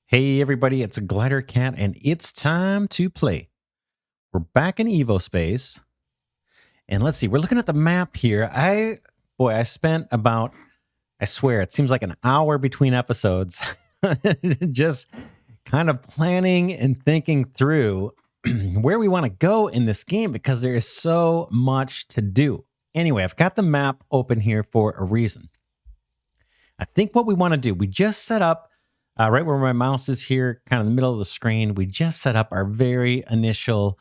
Hey everybody, it's Glidercat and it's time to play. We're back in Evospace. And let's see, we're looking at the map here. I spent about, I swear, it seems like an hour between episodes just kind of planning and thinking through where we want to go in this game because there is so much to do. Anyway, I've got the map open here for a reason. I think what we want to do, we just set up right where my mouse is here, kind of in the middle of the screen. We just set up our very initial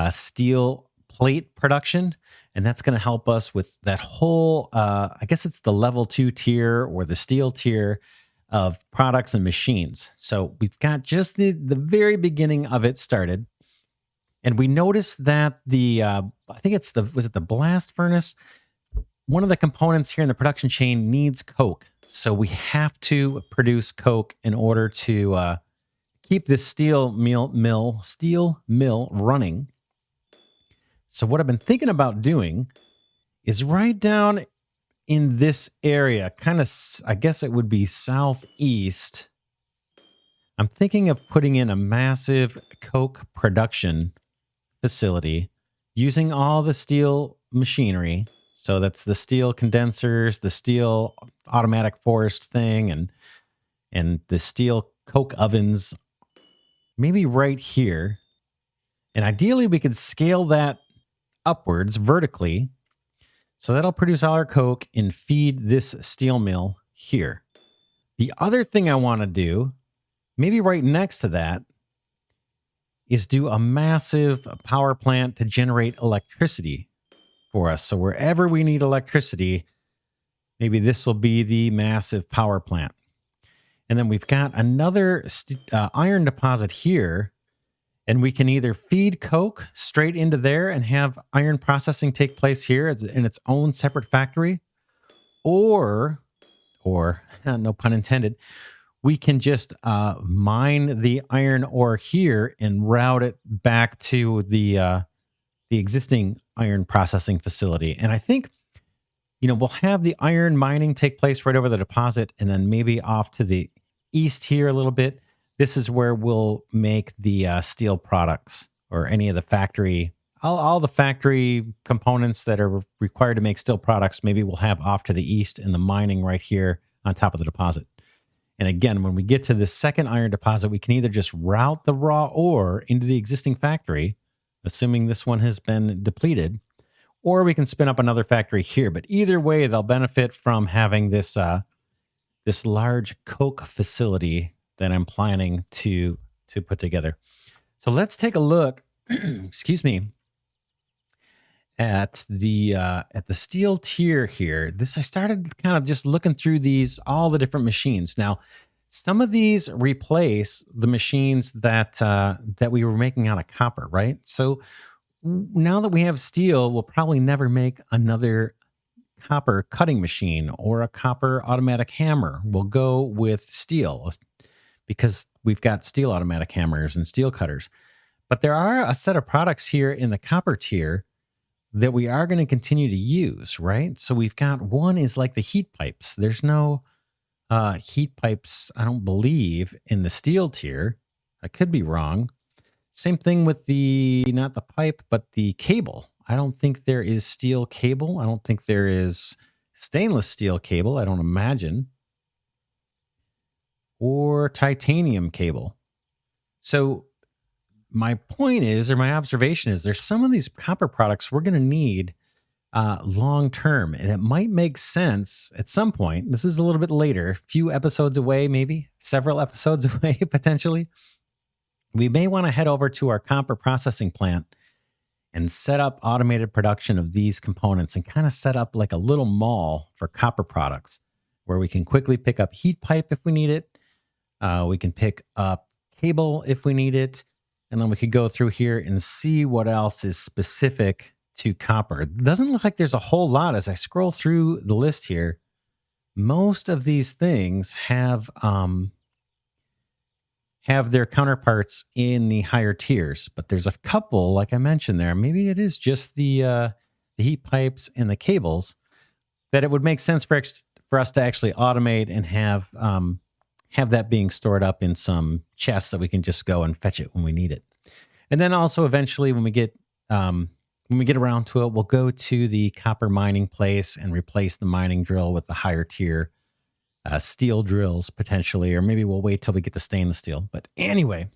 steel plate production, and that's going to help us with that whole, I guess it's the level 2 tier or the steel tier of products and machines. So we've got just the very beginning of it started. And we noticed that I think was it the blast furnace? One of the components here in the production chain needs coke. So we have to produce coke in order to keep this steel mill running. So what I've been thinking about doing is right down in this area, kind of, I guess it would be southeast. I'm thinking of putting in a massive coke production facility using all the steel machinery. So that's the steel condensers, the steel automatic forest thing, and the steel coke ovens, maybe right here. And ideally we could scale that upwards vertically. So that'll produce all our coke and feed this steel mill here. The other thing I want to do, maybe right next to that, is do a massive power plant to generate electricity for us. So wherever we need electricity, maybe this will be the massive power plant. And then we've got another iron deposit here, and we can either feed coke straight into there and have iron processing take place here in its own separate factory, or no pun intended, we can just mine the iron ore here and route it back to the existing iron processing facility. And I think, we'll have the iron mining take place right over the deposit, and then maybe off to the east here a little bit. This is where we'll make the steel products, or any of the factory, all the factory components that are required to make steel products. Maybe we'll have off to the east and the mining right here on top of the deposit. And again, when we get to the second iron deposit, we can either just route the raw ore into the existing factory, assuming this one has been depleted, or we can spin up another factory here. But either way, they'll benefit from having this this large coke facility that I'm planning to put together. So let's take a look, excuse me, at the steel tier here. I started kind of just looking through all the different machines. Now, some of these replace the machines that we were making out of copper, right? So now that we have steel, we'll probably never make another copper cutting machine or a copper automatic hammer. We'll go with steel because we've got steel automatic hammers and steel cutters. But there are a set of products here in the copper tier that we are going to continue to use, right? So we've got one is like the heat pipes. There's no heat pipes, I don't believe, in the steel tier. I could be wrong. Same thing with not the pipe, but the cable. I don't think there is steel cable. I don't think there is stainless steel cable. I don't imagine. Or titanium cable. So my point is, or my observation is, there's some of these copper products we're going to need long term, and it might make sense at some point. This is a little bit later, a few episodes away, maybe several episodes away, potentially. We may want to head over to our copper processing plant and set up automated production of these components and kind of set up like a little mall for copper products where we can quickly pick up heat pipe if we need it. We can pick up cable if we need it. And then we could go through here and see what else is specific to copper. It doesn't look like there's a whole lot as I scroll through the list here. Most of these things have their counterparts in the higher tiers, but there's a couple, like I mentioned there. Maybe it is just the heat pipes and the cables that it would make sense for us to actually automate and have have that being stored up in some chests that we can just go and fetch it when we need it. And then also eventually when we get around to it, we'll go to the copper mining place and replace the mining drill with the higher tier steel drills potentially, or maybe we'll wait till we get the stainless steel. But anyway,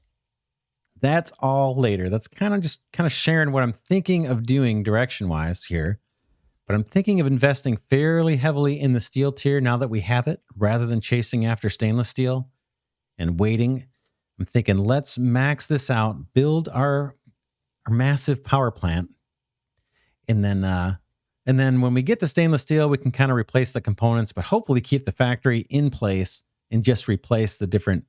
that's all later. That's kind of sharing what I'm thinking of doing direction wise here. But I'm thinking of investing fairly heavily in the steel tier now that we have it, rather than chasing after stainless steel and waiting. I'm thinking let's max this out, build our massive power plant, and then when we get to stainless steel, we can kind of replace the components, but hopefully keep the factory in place and just replace the different,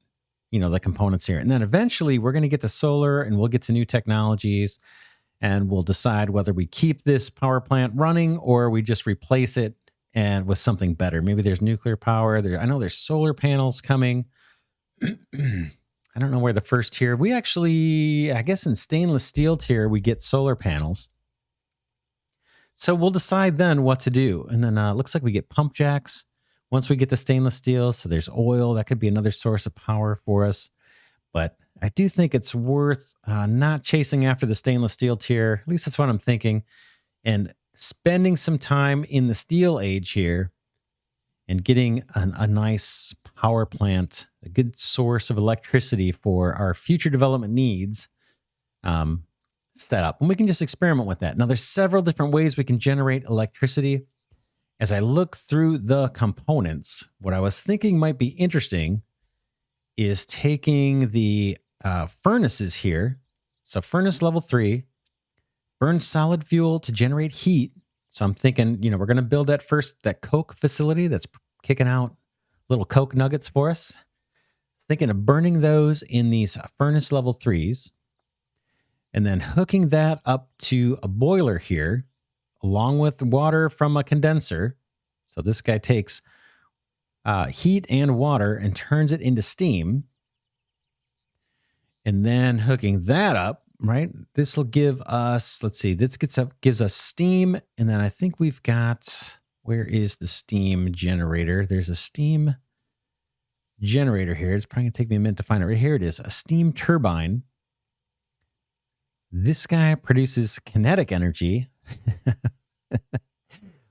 the components here. And then eventually we're going to get to solar and we'll get to new technologies and we'll decide whether we keep this power plant running or we just replace it and with something better. Maybe there's nuclear power. I know there's solar panels coming. I don't know where the first tier. We actually, I guess in stainless steel tier, we get solar panels. So we'll decide then what to do. And then it looks like we get pump jacks once we get the stainless steel. So there's oil. That could be another source of power for us. But I do think it's worth not chasing after the stainless steel tier. At least that's what I'm thinking. And spending some time in the steel age here and getting a nice power plant, a good source of electricity for our future development needs set up. And we can just experiment with that. Now, there's several different ways we can generate electricity. As I look through the components, what I was thinking might be interesting is taking the furnaces here. So furnace level 3 burns solid fuel to generate heat. So I'm thinking, we're going to build that coke facility that's kicking out little coke nuggets for us. Thinking of burning those in these furnace level 3s and then hooking that up to a boiler here along with water from a condenser. So this guy takes heat and water and turns it into steam. And then hooking that up, right? This will give us, let's see, gives us steam. And then I think we've got, where is the steam generator? There's a steam generator here. It's probably gonna take me a minute to find it. Right here it is, a steam turbine. This guy produces kinetic energy.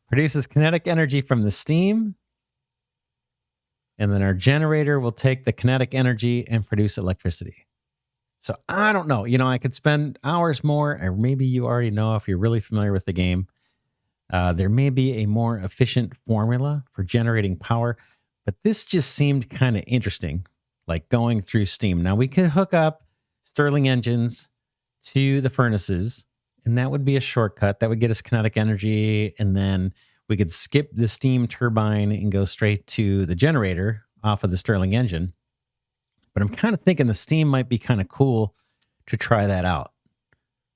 Produces kinetic energy from the steam. And then our generator will take the kinetic energy and produce electricity. So I don't know. I could spend hours more, or maybe you already know if you're really familiar with the game. There may be a more efficient formula for generating power, but this just seemed kind of interesting, like going through steam. Now we could hook up Stirling engines to the furnaces, and that would be a shortcut. That would get us kinetic energy, and then we could skip the steam turbine and go straight to the generator off of the Stirling engine. But I'm kind of thinking the steam might be kind of cool to try that out.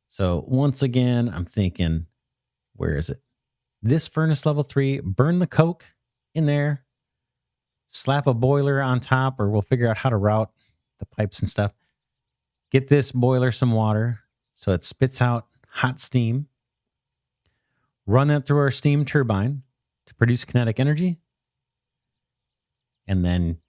So once again, I'm thinking, where is it? This furnace level 3, burn the coke in there, slap a boiler on top, or we'll figure out how to route the pipes and stuff. Get this boiler some water so it spits out hot steam. Run that through our steam turbine to produce kinetic energy. And then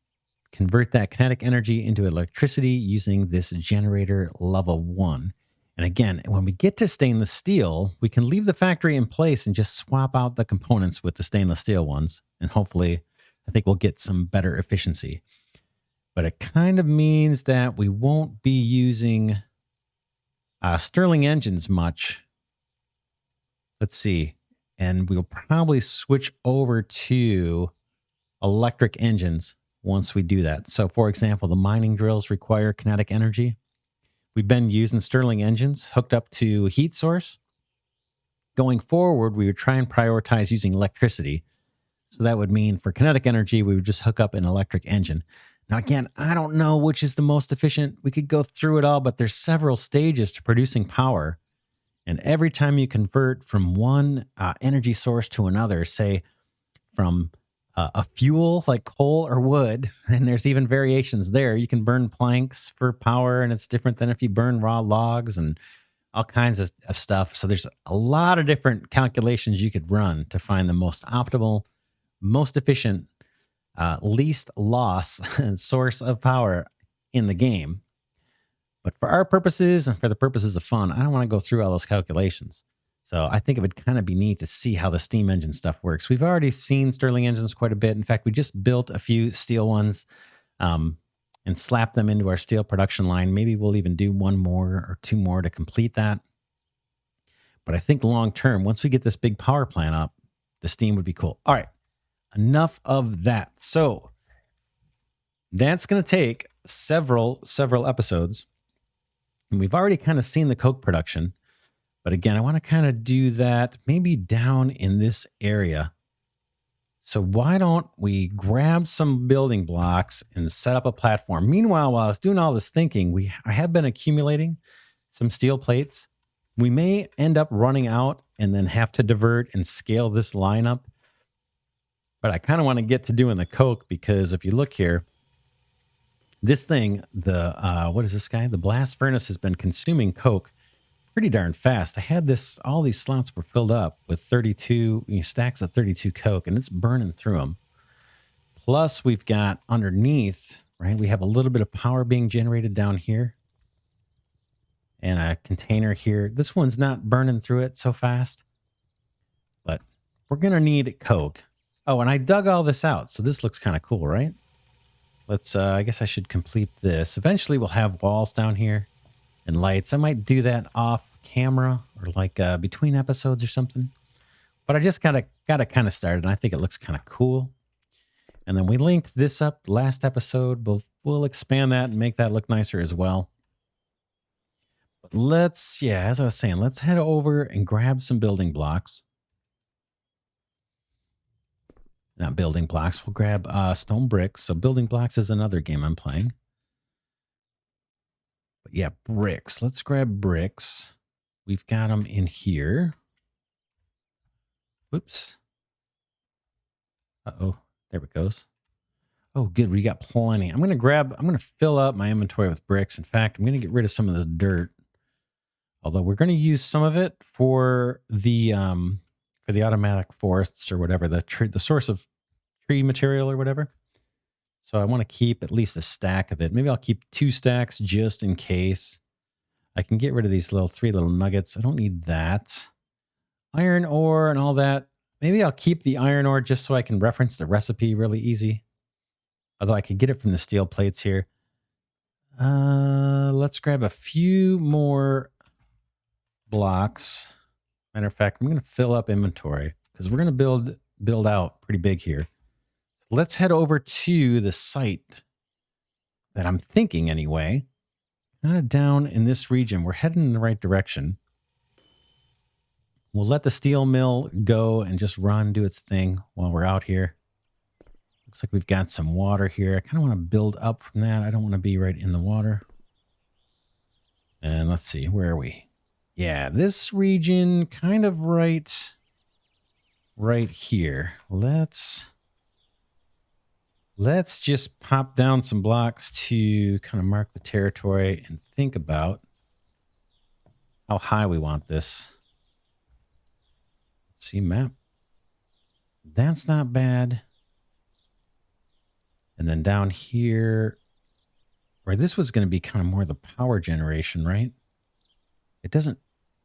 convert that kinetic energy into electricity using this generator level 1. And again, when we get to stainless steel, we can leave the factory in place and just swap out the components with the stainless steel ones. And hopefully, I think we'll get some better efficiency. But it kind of means that we won't be using Stirling engines much. Let's see. And we'll probably switch over to electric engines once we do that. So for example, the mining drills require kinetic energy. We've been using Stirling engines hooked up to heat source. Going forward, we would try and prioritize using electricity. So that would mean for kinetic energy, we would just hook up an electric engine. Now, again, I don't know which is the most efficient. We could go through it all, but there's several stages to producing power. And every time you convert from one energy source to another, say from a fuel like coal or wood, and there's even variations there. You can burn planks for power, and it's different than if you burn raw logs and all kinds of stuff. So there's a lot of different calculations you could run to find the most optimal, most efficient least loss source of power in the game. But for our purposes and for the purposes of fun, I don't want to go through all those calculations. So I think it would kind of be neat to see how the steam engine stuff works. We've already seen Stirling engines quite a bit. In fact, we just built a few steel ones and slapped them into our steel production line. Maybe we'll even do one more or two more to complete that. But I think long term, once we get this big power plant up, the steam would be cool. All right, enough of that. So that's going to take several episodes. And we've already kind of seen the coke production. But again, I want to kind of do that maybe down in this area. So why don't we grab some building blocks and set up a platform? Meanwhile, while I was doing all this thinking, I have been accumulating some steel plates. We may end up running out and then have to divert and scale this line up. But I kind of want to get to doing the coke because if you look here, this thing, what is this guy? The blast furnace has been consuming coke pretty darn fast. I had all these slots were filled up with 32 stacks of 32 coke, and it's burning through them. Plus, we've got underneath, right? We have a little bit of power being generated down here. And a container here. This one's not burning through it so fast. But we're going to need coke. Oh, and I dug all this out. So this looks kind of cool, right? Let's, I guess I should complete this. Eventually we'll have walls down here and lights. I might do that off camera or like between episodes or something. But I just got to kind of started and I think it looks kind of cool. And then we linked this up last episode. We'll expand that and make that look nicer as well. But let's, as I was saying, let's head over and grab some building blocks. Not building blocks. We'll grab stone bricks. So building blocks is another game I'm playing. But yeah, bricks. Let's grab bricks. We've got them in here. Whoops. Uh-oh. There it goes. Oh, good. We got plenty. I'm going to fill up my inventory with bricks. In fact, I'm going to get rid of some of this dirt. Although we're going to use some of it for the automatic forests or whatever, the source of tree material or whatever. So I want to keep at least a stack of it. Maybe I'll keep 2 stacks just in case. I can get rid of these 3 little nuggets. I don't need that. Iron ore and all that. Maybe I'll keep the iron ore just so I can reference the recipe really easy. Although I could get it from the steel plates here. Let's grab a few more blocks. Matter of fact, I'm going to fill up inventory because we're going to build out pretty big here. Let's head over to the site that I'm thinking anyway. Kind of down in this region. We're heading in the right direction. We'll let the steel mill go and just do its thing while we're out here. Looks like we've got some water here. I kind of want to build up from that. I don't want to be right in the water. And let's see, where are we? Yeah, this region kind of right here. Let's just pop down some blocks to kind of mark the territory and think about how high we want this. Let's see, map. That's not bad. And then down here, right, this was going to be kind of more the power generation, right? It doesn't.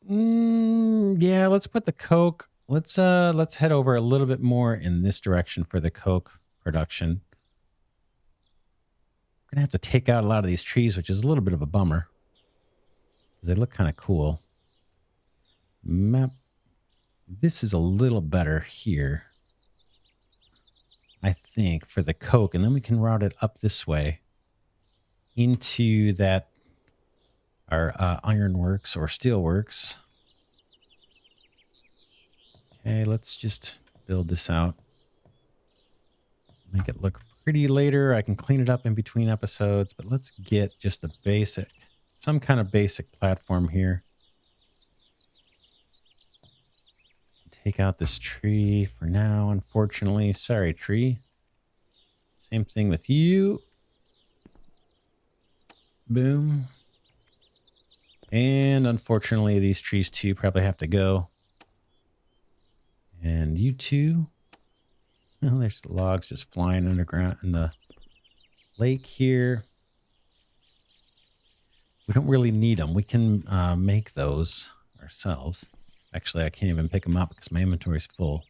Yeah, let's put the coke. Let's head over a little bit more in this direction for the coke production. We're gonna have to take out a lot of these trees, which is a little bit of a bummer because they look kind of cool. Map. This is a little better here, I think, for the coke, and then we can route it up this way into that our ironworks or steelworks. Okay, let's just build this out. Make it look pretty later. I can clean it up in between episodes, but let's get just some kind of basic platform here. Take out this tree for now, unfortunately. Sorry, tree. Same thing with you. Boom. And unfortunately, these trees too probably have to go. And you two. Oh, there's the logs just flying underground in the lake here. We don't really need them. We can make those ourselves. Actually, I can't even pick them up because my inventory is full.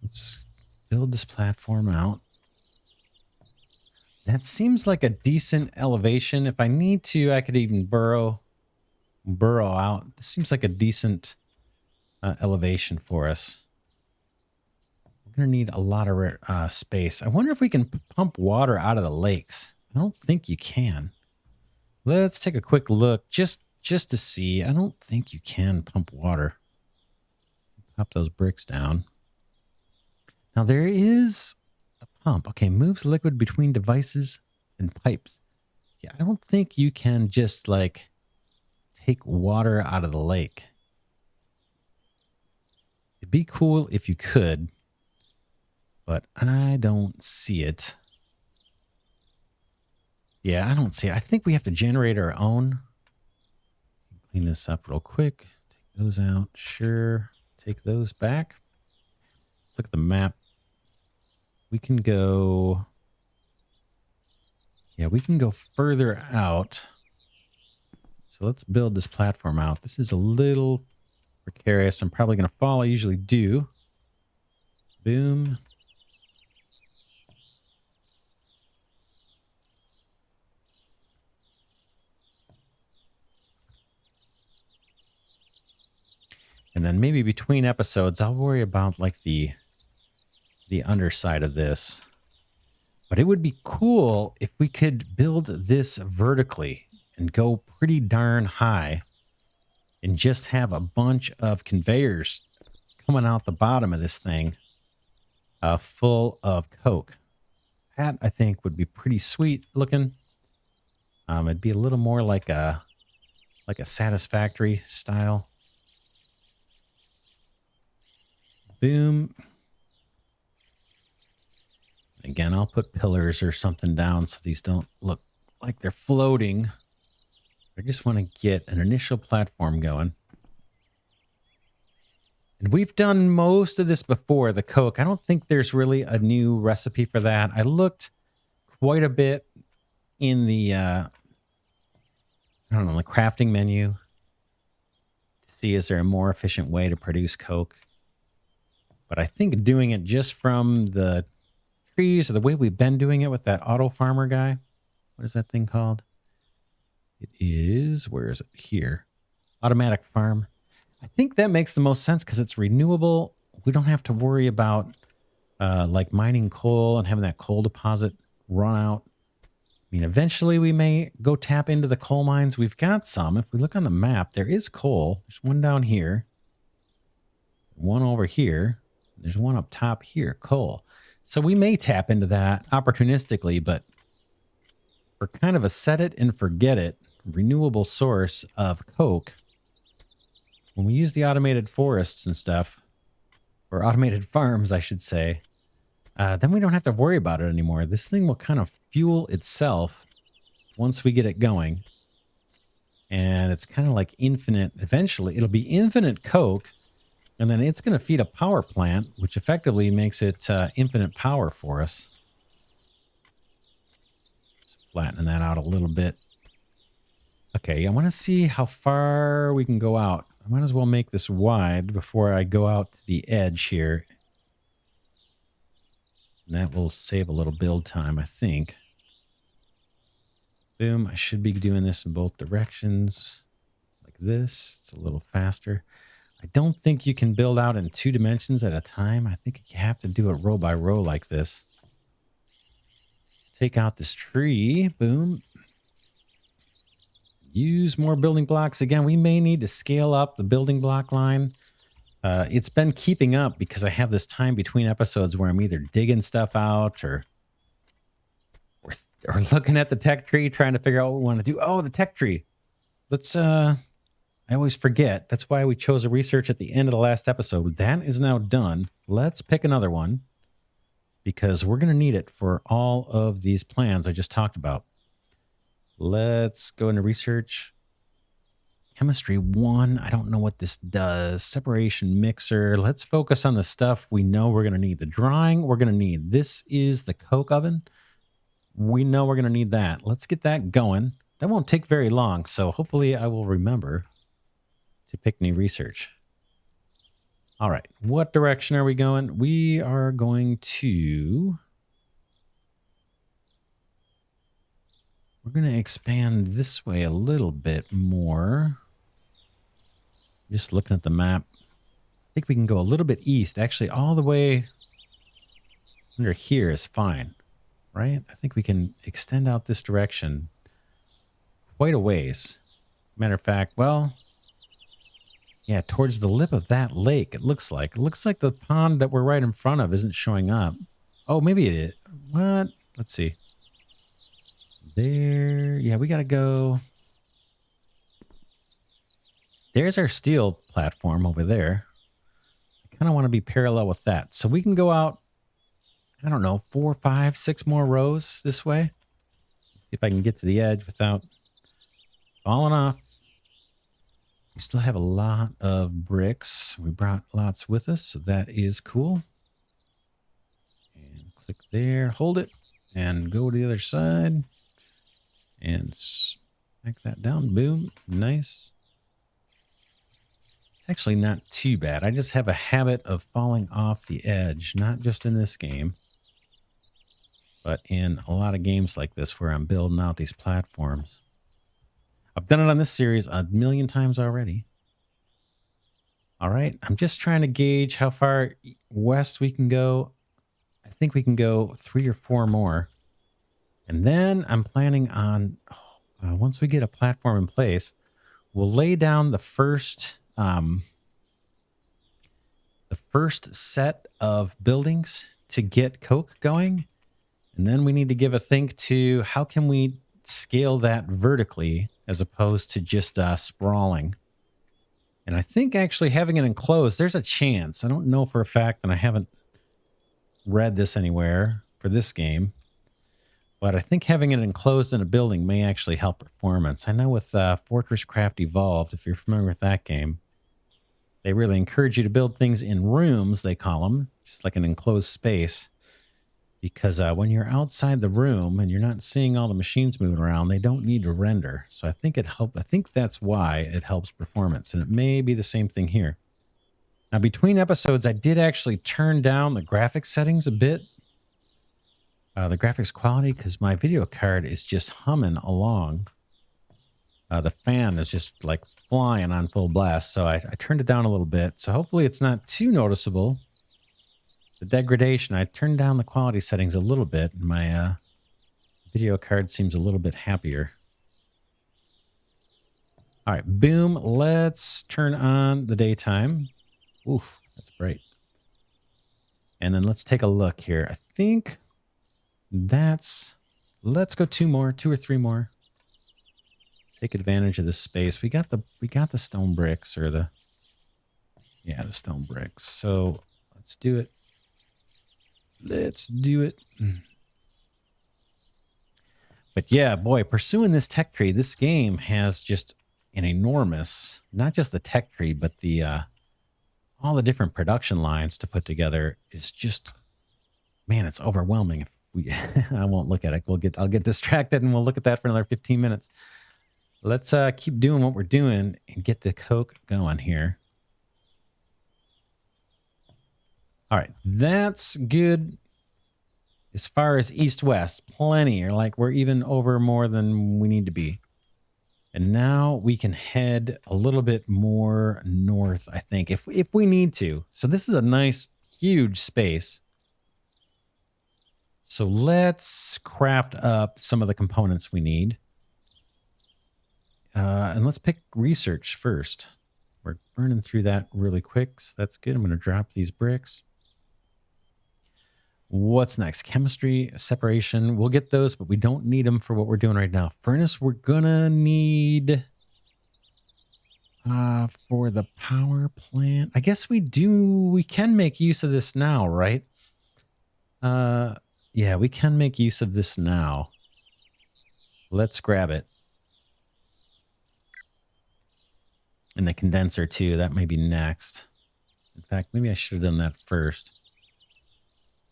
Let's build this platform out. That seems like a decent elevation. If I need to, I could even burrow out. This seems like a decent elevation for us. We're going to need a lot of space. I wonder if we can pump water out of the lakes. I don't think you can. Let's take a quick look just to see. I don't think you can pump water. Pop those bricks down. Now there is a pump. Okay, moves liquid between devices and pipes. Yeah, I don't think you can just like take water out of the lake. It'd be cool if you could, but I don't see it. Yeah, I don't see it. I think we have to generate our own. Clean this up real quick. Take those out. Sure. Take those back. Let's look at the map. We can go... Yeah, we can go further out. So let's build this platform out. This is a little precarious. I'm probably going to fall. I usually do. Boom. And then maybe between episodes, I'll worry about like the underside of this. But it would be cool if we could build this vertically and go pretty darn high and just have a bunch of conveyors coming out the bottom of this thing full of coke. That, I think, would be pretty sweet looking. It'd be a little more like a Satisfactory style. Boom. Again, I'll put pillars or something down so these don't look like they're floating. I just want to get an initial platform going. And we've done most of this before, the coke. I don't think there's really a new recipe for that. I looked quite a bit in the, I don't know, the crafting menu to see is there a more efficient way to produce coke. But I think doing it just from the trees or the way we've been doing it with that auto farmer guy. What is that thing called? It is, where is it? Here. Automatic farm. I think that makes the most sense because it's renewable. We don't have to worry about like mining coal and having that coal deposit run out. I mean, eventually we may go tap into the coal mines. We've got some. If we look on the map, there is coal. There's one down here. One over here. There's one up top here, coal. So we may tap into that opportunistically, but for kind of a set it and forget it renewable source of coke, when we use the automated forests and stuff, or automated farms, I should say, then we don't have to worry about it anymore. This thing will kind of fuel itself once we get it going. And it's kind of like infinite. Eventually, it'll be infinite coke. And then it's going to feed a power plant, which effectively makes it infinite power for us. Just flattening that out a little bit. Okay, I want to see how far we can go out. I might as well make this wide before I go out to the edge here. And that will save a little build time, I think. Boom, I should be doing this in both directions. Like this, it's a little faster. I don't think you can build out in 2 dimensions at a time. I think you have to do it row by row like this. Let's take out this tree. Boom. Use more building blocks. Again, we may need to scale up the building block line. It's been keeping up because I have this time between episodes where I'm either digging stuff out or looking at the tech tree, trying to figure out what we want to do. Oh, the tech tree. Let's... I always forget. That's why we chose a research at the end of the last episode. That is now done. Let's pick another one because we're going to need it for all of these plans I just talked about. Let's go into research. Chemistry 1. I don't know what this does. Separation mixer. Let's focus on the stuff we know we're going to need. The drying we're going to need. This is the Coke oven. We know we're going to need that. Let's get that going. That won't take very long, so hopefully I will remember to pick new research. All right, what direction are we going? We are going to... We're going to expand this way a little bit more. Just looking at the map. I think we can go a little bit east. Actually, all the way under here is fine, right? I think we can extend out this direction quite a ways. Matter of fact, well... Yeah, towards the lip of that lake, it looks like. It looks like the pond that we're right in front of isn't showing up. Oh, maybe it is. What? Let's see. There. Yeah, we got to go. There's our steel platform over there. I kind of want to be parallel with that. So we can go out, I don't know, 4, 5, 6 more rows this way. See if I can get to the edge without falling off. We still have a lot of bricks. We brought lots with us, so that is cool. And click there, hold it, and go to the other side. And smack that down. Boom. Nice. It's actually not too bad. I just have a habit of falling off the edge, not just in this game, but in a lot of games like this where I'm building out these platforms. I've done it on this series a million times already. All right, I'm just trying to gauge how far west we can go. I think we can go 3 or 4 more. And then I'm planning on, once we get a platform in place, we'll lay down the first set of buildings to get Coke going. And then we need to give a think to how can we scale that vertically as opposed to just sprawling. And I think actually having it enclosed, there's a chance. I don't know for a fact, and I haven't read this anywhere for this game, but I think having it enclosed in a building may actually help performance. I know with Fortress Craft Evolved, if you're familiar with that game, they really encourage you to build things in rooms, they call them, just like an enclosed space. Because when you're outside the room and you're not seeing all the machines moving around, they don't need to render. So I think it helps. I think that's why it helps performance. And it may be the same thing here. Now, between episodes, I did actually turn down the graphics settings a bit. The graphics quality, because my video card is just humming along. The fan is just like flying on full blast. So I turned it down a little bit. So hopefully it's not too noticeable. The degradation, I turned down the quality settings a little bit. My video card seems a little bit happier. All right, boom. Let's turn on the daytime. Oof, that's bright. And then let's take a look here. I think that's... Let's go 2 or 3 more. Take advantage of this space. We got the stone bricks, or the stone bricks. So let's do it. Let's do it. But yeah, boy, pursuing this tech tree, this game has just an enormous, not just the tech tree, but the all the different production lines to put together is just, man, it's overwhelming. I won't look at it. I'll get distracted and we'll look at that for another 15 minutes. Let's keep doing what we're doing and get the Coke going here. All right, that's good. As far as east-west, plenty, or like we're even over more than we need to be. And now we can head a little bit more north, I think, if we need to. So this is a nice, huge space. So let's craft up some of the components we need. And let's pick research first. We're burning through that really quick, so that's good. I'm going to drop these bricks. What's next? Chemistry, separation. We'll get those, but we don't need them for what we're doing right now. Furnace, we're gonna need for the power plant. I guess we can make use of this now, right? Yeah, we can make use of this now. Let's grab it. open the condenser too. That may be next. In fact, maybe I should have done that first.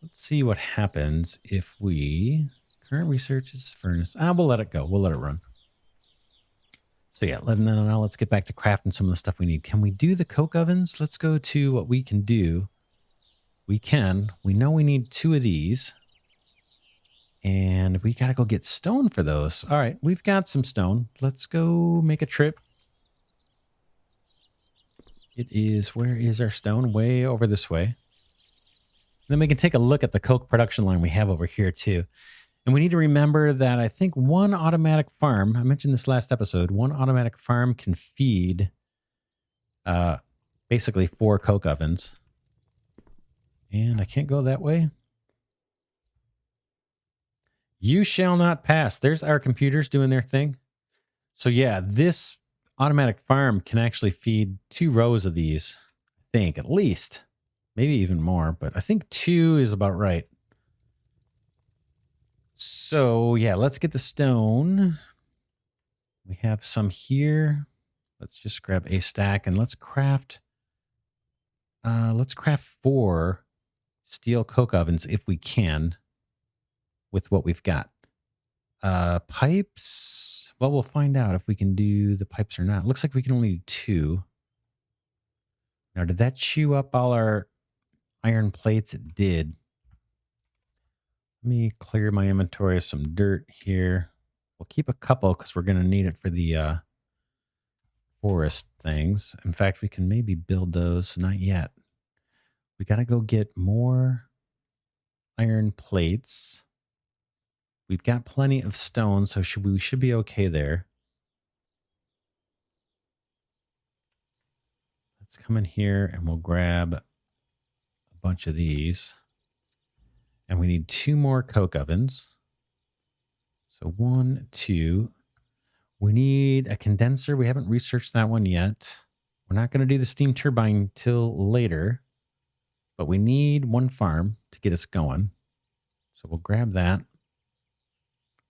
Let's see what happens if we... Current research is furnace. We'll let it go. We'll let it run. So yeah, now let's get back to crafting some of the stuff we need. Can we do the coke ovens? Let's go to what we can do. We can. We know we need 2 of these. And we got to go get stone for those. All right, we've got some stone. Let's go make a trip. It is, where is our stone? Way over this way. Then we can take a look at the coke production line we have over here too. And we need to remember that I think one automatic farm, I mentioned this last episode, one automatic farm can feed basically 4 coke ovens. And I can't go that way. You shall not pass. There's our computers doing their thing. So yeah, this automatic farm can actually feed 2 rows of these, I think, at least. Maybe even more, but I think 2 is about right. So yeah, let's get the stone. We have some here. Let's just grab a stack and let's craft 4 steel coke ovens if we can with what we've got. Pipes. Well, we'll find out if we can do the pipes or not. Looks like we can only do 2. Now, did that chew up all our iron plates? It did. Let me clear my inventory of some dirt here. We'll keep a couple because we're going to need it for the forest things. In fact, we can maybe build those. Not yet. We got to go get more iron plates. We've got plenty of stone, so we should be okay there. Let's come in here and we'll grab a bunch of these. And we need 2 more coke ovens. So 1, 2. We need a condenser. We haven't researched that one yet. We're not going to do the steam turbine till later. But we need 1 farm to get us going. So we'll grab that.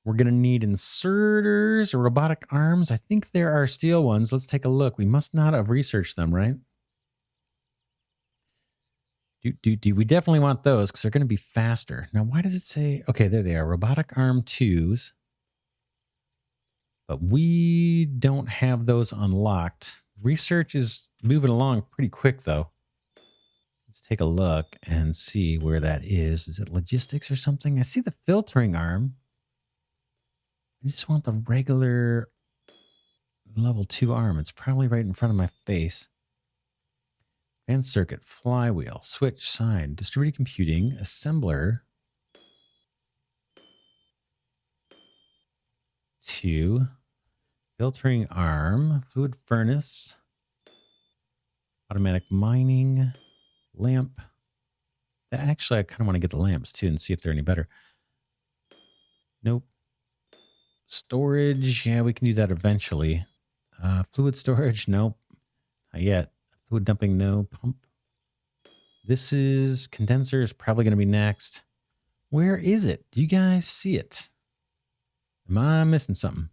We're going to need inserters or robotic arms. I think there are steel ones. Let's take a look. We must not have researched them, right? We definitely want those because they're going to be faster. Now, why does it say... Okay, there they are. Robotic arm 2s. But we don't have those unlocked. Research is moving along pretty quick, though. Let's take a look and see where that is. Is it logistics or something? I see the filtering arm. I just want the regular level 2 arm. It's probably right in front of my face. Advanced circuit, flywheel, switch, sign, distributed computing, assembler. 2. Filtering arm, fluid furnace, automatic mining, lamp. Actually, I kind of want to get the lamps too and see if they're any better. Nope. Storage, yeah, we can do that eventually. Fluid storage, nope. Not yet. Fluid dumping, no. Pump. This is... Condenser is probably going to be next. Where is it? Do you guys see it? Am I missing something?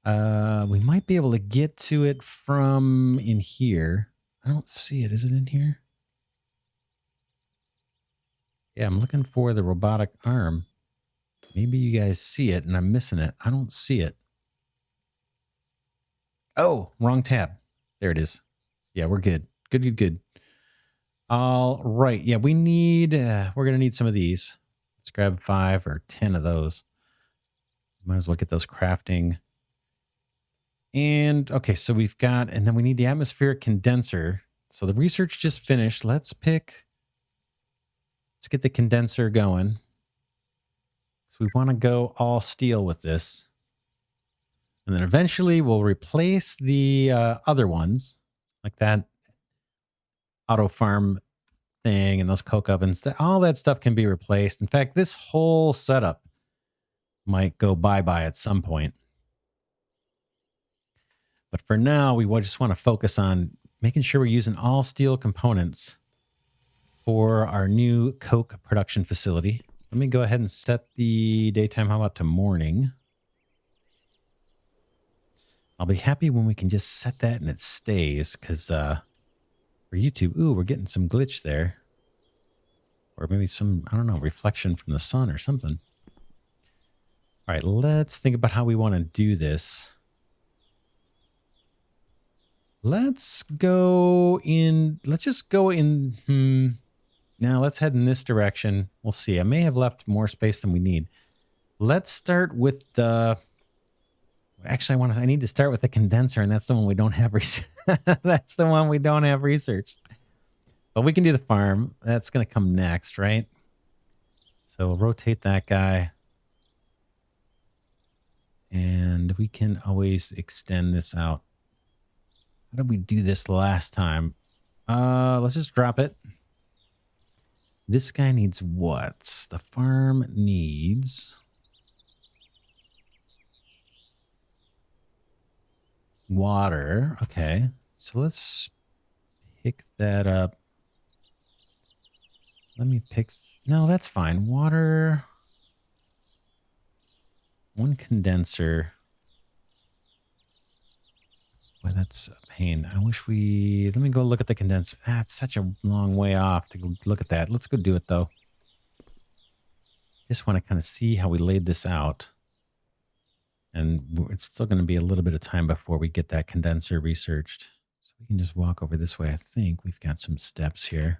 We might be able to get to it from in here. I don't see it. Is it in here? Yeah, I'm looking for the robotic arm. Maybe you guys see it and I'm missing it. I don't see it. Oh, wrong tab. There it is. Yeah, we're good. Good. All right. Yeah, we need... we're going to need some of these. Let's grab 5 or 10 of those. Might as well get those crafting. And, okay, so we've got... And then we need the atmospheric condenser. So the research just finished. Let's get the condenser going. So we want to go all steel with this. And then eventually we'll replace the other ones, like that auto farm thing and those coke ovens. All that stuff can be replaced. In fact, this whole setup might go bye-bye at some point. But for now, we just want to focus on making sure we're using all steel components for our new coke production facility. Let me go ahead and set the daytime. How about to morning? I'll be happy when we can just set that and it stays, because for YouTube, ooh, we're getting some glitch there. Or maybe some, I don't know, reflection from the sun or something. All right, let's think about how we want to do this. Let's go in, let's just go in, now let's head in this direction. We'll see. I may have left more space than we need. Let's start with the, actually I need to start with the condenser, and that's the one we don't have research. That's the one we don't have researched. But we can do the farm. That's going to come next, right? So we'll rotate that guy. And we can always extend this out. How did we do this last time? Let's just drop it. This guy needs what? The farm needs water. Okay. So let's pick that up. Let me pick... No, that's fine. Water. One condenser. Boy, that's a pain. I wish we... Let me go look at the condenser. Ah, it's such a long way off to go look at that. Let's go do it, though. Just want to kind of see how we laid this out. And it's still going to be a little bit of time before we get that condenser researched. So we can just walk over this way. I think we've got some steps here.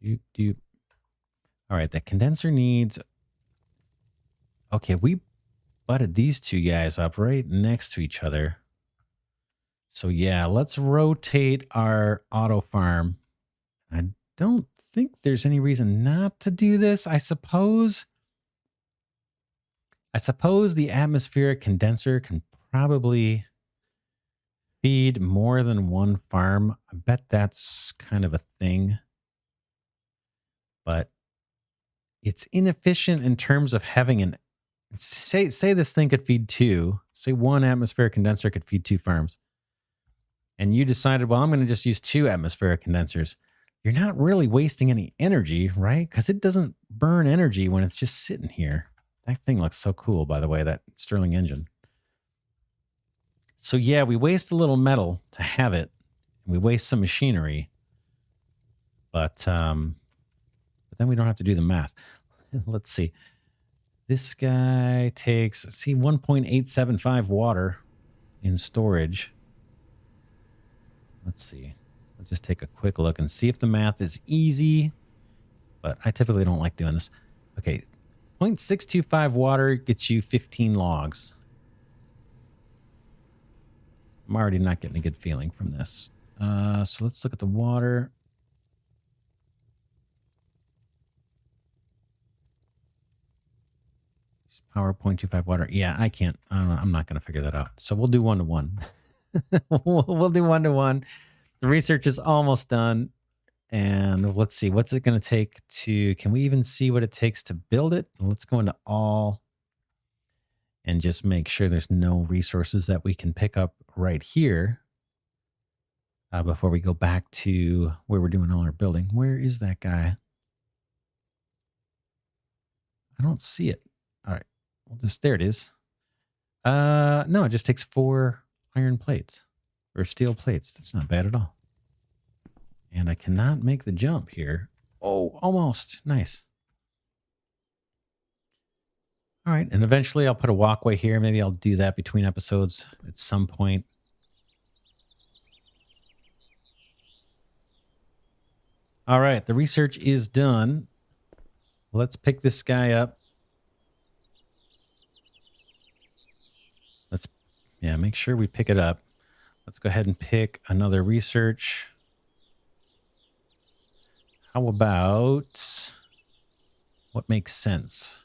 All right, the condenser needs... Okay, we butted these two guys up right next to each other. So yeah, let's rotate our auto farm. I don't think there's any reason not to do this. I suppose the atmospheric condenser can probably feed more than one farm. I bet that's kind of a thing. But it's inefficient in terms of having an... Say this thing could feed two. Say one atmospheric condenser could feed two farms. And you decided, well, I'm going to just use two atmospheric condensers. You're not really wasting any energy, right? Because it doesn't burn energy when it's just sitting here. That thing looks so cool, by the way, that Stirling engine. So yeah, we waste a little metal to have it. And we waste some machinery. But then we don't have to do the math. Let's see. This guy takes, see, 1.875 water in storage. Let's see. Let's just take a quick look and see if the math is easy. But I typically don't like doing this. Okay, 0.625 water gets you 15 logs. I'm already not getting a good feeling from this. So let's look at the water. Power 0.25 water. Yeah, I can't. I don't know. I'm not going to figure that out. So we'll do 1-to-1. We'll do 1-to-1. The research is almost done. And let's see. What's it going to take to... Can we even see what it takes to build it? Let's go into all and just make sure there's no resources that we can pick up right here before we go back to where we're doing all our building. Where is that guy? I don't see it. All right. Well, there it is. No, it just takes 4 iron plates or steel plates. That's not bad at all. And I cannot make the jump here. Oh, almost. Nice. All right. And eventually I'll put a walkway here. Maybe I'll do that between episodes at some point. All right. The research is done. Let's pick this guy up. Yeah, make sure we pick it up. Let's go ahead and pick another research. How about what makes sense?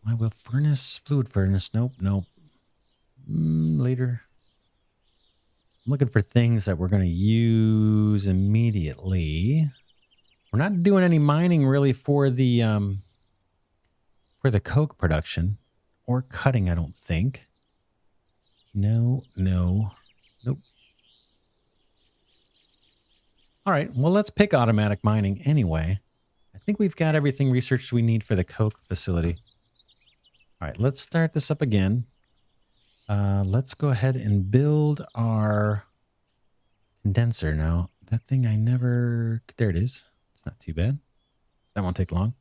I will furnace, fluid furnace. Nope. Later. I'm looking for things that we're going to use immediately. We're not doing any mining really for the coke production or cutting, I don't think. Nope. All right, well, let's pick automatic mining anyway. I think we've got everything researched we need for the coke facility. All right, let's start this up again. Let's go ahead and build our condenser now. That thing I never... There it is. It's not too bad. That won't take long.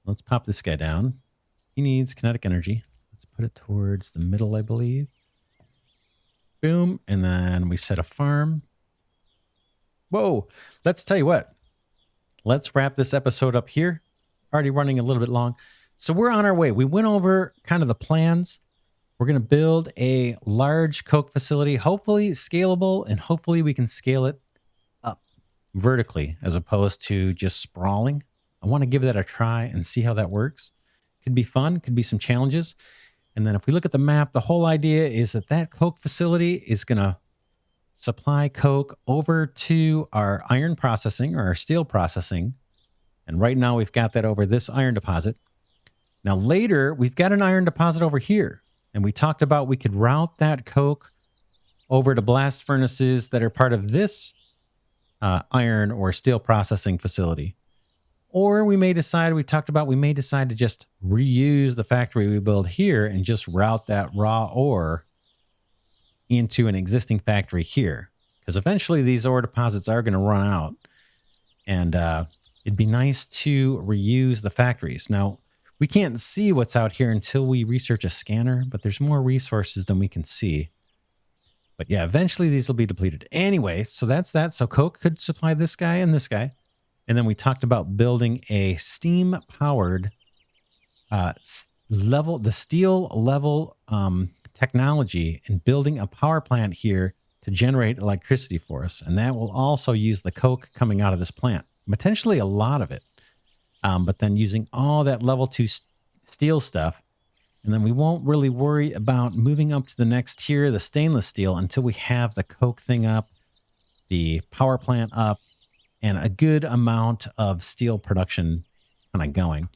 Let's pop this guy down. He needs kinetic energy. Let's put it towards the middle, I believe. Boom. And then we set a farm. Whoa. Let's tell you what. Let's wrap this episode up here. Already running a little bit long. So we're on our way. We went over kind of the plans. We're going to build a large coke facility, hopefully scalable, and hopefully we can scale it up vertically as opposed to just sprawling. I want to give that a try and see how that works. Could be fun, could be some challenges. And then if we look at the map, the whole idea is that that coke facility is going to supply coke over to our iron processing or our steel processing. And right now we've got that over this iron deposit. Now later, we've got an iron deposit over here. And we talked about we could route that coke over to blast furnaces that are part of this iron or steel processing facility. Or we may decide, we may decide to just reuse the factory we build here and just route that raw ore into an existing factory here. Because eventually these ore deposits are going to run out. And it'd be nice to reuse the factories. Now, we can't see what's out here until we research a scanner, but there's more resources than we can see. But yeah, eventually these will be depleted. Anyway, so that's that. So coke could supply this guy and this guy. And then we talked about building a steam-powered the steel level technology and building a power plant here to generate electricity for us. And that will also use the coke coming out of this plant, potentially a lot of it. But then using all that level 2 steel stuff. And then we won't really worry about moving up to the next tier, the stainless steel, until we have the coke thing up, the power plant up, and a good amount of steel production kind of going.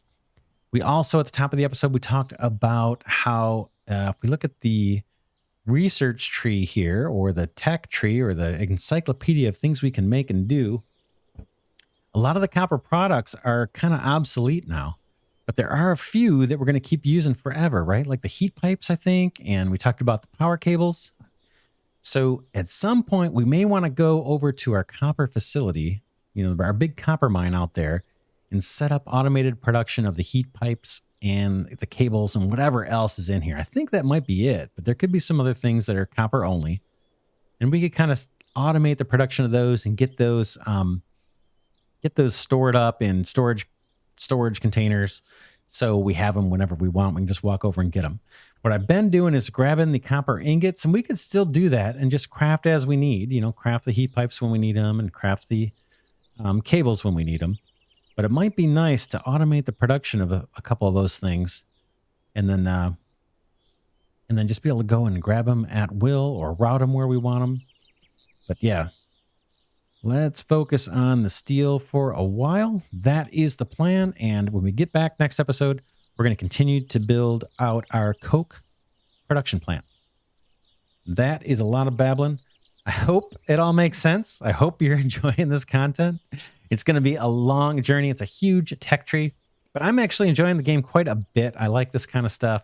We also, at the top of the episode, we talked about how if we look at the research tree here, or the tech tree, or the encyclopedia of things we can make and do, a lot of the copper products are kind of obsolete now, but there are a few that we're going to keep using forever, right? Like the heat pipes, I think, and we talked about the power cables. So at some point, we may want to go over to our copper facility, you know, our big copper mine out there, and set up automated production of the heat pipes and the cables and whatever else is in here. I think that might be it, but there could be some other things that are copper only. And we could kind of automate the production of those and get those stored up in storage containers, so we have them whenever we want. We can just walk over and get them. What I've been doing is grabbing the copper ingots, and we could still do that and just craft as we need. You know, craft the heat pipes when we need them, and craft the cables when we need them. But it might be nice to automate the production of a couple of those things, and then just be able to go and grab them at will or route them where we want them. But yeah. Let's focus on the steel for a while. That is the plan. And when we get back next episode, we're going to continue to build out our coke production plant. That is a lot of babbling. I hope it all makes sense. I hope you're enjoying this content. It's going to be a long journey. It's a huge tech tree, but I'm actually enjoying the game quite a bit. I like this kind of stuff.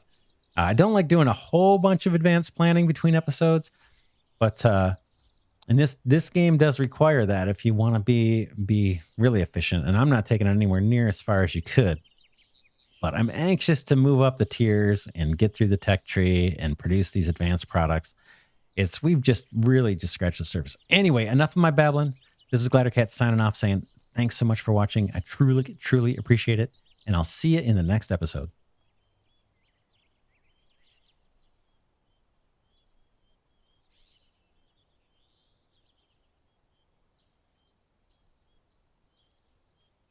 I don't like doing a whole bunch of advanced planning between episodes, but and this game does require that if you want to be really efficient. And I'm not taking it anywhere near as far as you could. But I'm anxious to move up the tiers and get through the tech tree and produce these advanced products. We've just really scratched the surface. Anyway, enough of my babbling. This is Glidercat signing off saying thanks so much for watching. I truly, truly appreciate it. And I'll see you in the next episode.